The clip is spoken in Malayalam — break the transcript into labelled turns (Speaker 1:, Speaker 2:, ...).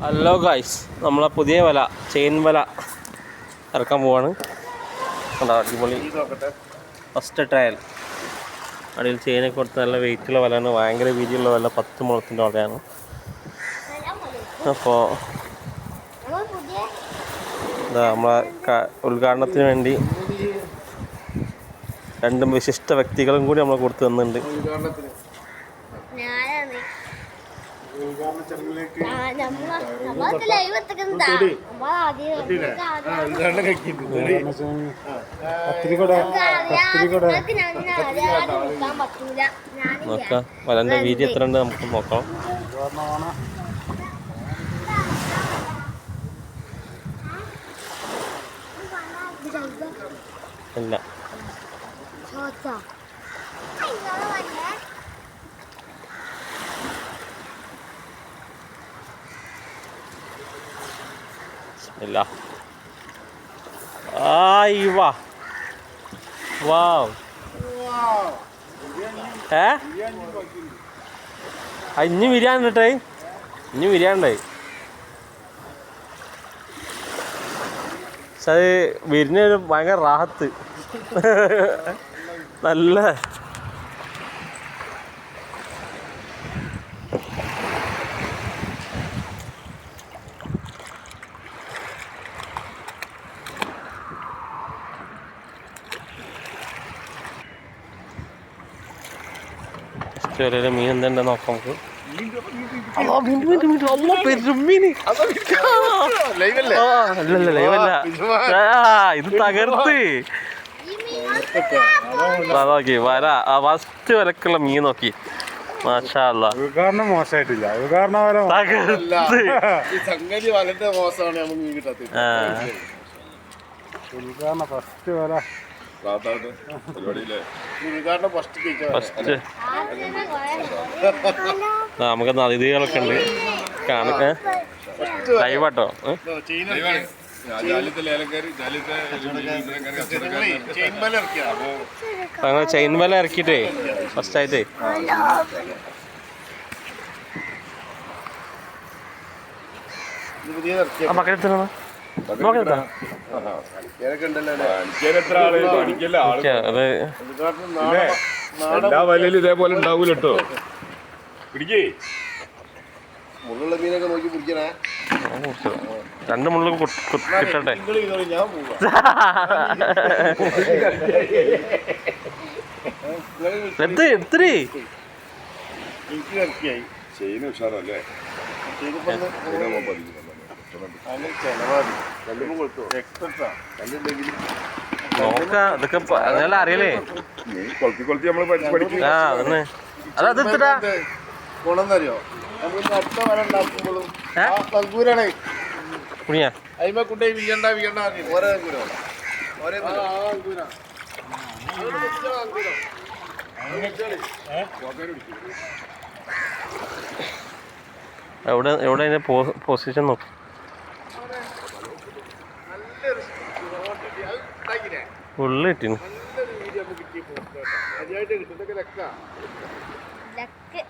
Speaker 1: ഹലോ ഗായ്സ്, നമ്മളെ പുതിയ വല ചെയിൻ വല ഇറക്കാൻ പോവാണ്. അടിപൊളി ഫസ്റ്റ് ട്രയൽ. അടിയിൽ ചെയിനൊക്കെ കൊടുത്ത് നല്ല വെയിറ്റുള്ള വലയാണ്, ഭയങ്കര വീതിയുള്ള വല, 10 മുഴത്തിൻ്റെ വലയാണ്. അപ്പോൾ നമ്മളെ ഉദ്ഘാടനത്തിന് വേണ്ടി 2 വിശിഷ്ട വ്യക്തികളും കൂടി നമ്മൾ കൊടുത്തു തന്നിട്ടുണ്ട്. നോക്കാം വലൻ്റെ വീതി എത്ര ഉണ്ട് നമുക്ക് നോക്കാം. ഇല്ല ഇല്ല. വാ വാവ് ഇനി വിരിയാണ്ടേ, ഇനി വിരിയാണ്ടായി. പക്ഷെ അത് വിരിഞ്ഞൊരു ഭയങ്കര റാഹത്ത്, നല്ല ചെറിയൊരു മീൻ എന്തുണ്ട് നോക്കാം നമുക്ക്. ഇത് തകർത്ത് നോക്കി വര. ഫസ്റ്റ് വരക്കുള്ള മീൻ നോക്കി, മാഷാ അല്ലാ.
Speaker 2: മോശമായിട്ടില്ല, ഫസ്റ്റ് വല
Speaker 1: നമുക്ക് അതിഥികളൊക്കെ ഉണ്ട് കാണാൻ ലൈവാട്ടോ. ഞങ്ങൾ ചെയിൻ വല ഇറക്കിയിട്ടേ ഫസ്റ്റായിട്ടേ മക്കളെടുത്തോ
Speaker 3: എല്ലാ വലയിലും ഇതേപോലെ ഉണ്ടാവൂല കേട്ടോ. പിടിക്കേ
Speaker 2: മുള്ളുള്ള മീനൊക്കെ നോക്കി പിടിക്കണേ.
Speaker 1: 2 മുള്ളു കിട്ടട്ടെ. എടുത്തേ
Speaker 3: ചെയിൻ ഉഷാറല്ലേ.
Speaker 1: നോക്കാം, ഇതൊക്കെ അതെല്ലാം അറിയലേ.
Speaker 3: കൊളത്തി കൊളത്തി നമ്മള് പഠിക്കും.
Speaker 1: അതെടുത്തിട്ടാ
Speaker 2: ഗുണമെന്നറിയോ, അടുത്ത വല ഉണ്ടാക്കുമ്പോഴും തങ്കൂരാണേ അതിമ കുട്ടി വീയണ്ട ഓരോ
Speaker 1: എവിടെ അതിന്റെ പൊസിഷൻ നോക്കും. ഉള്ളി കിട്ടീന്.
Speaker 4: ലക്ക്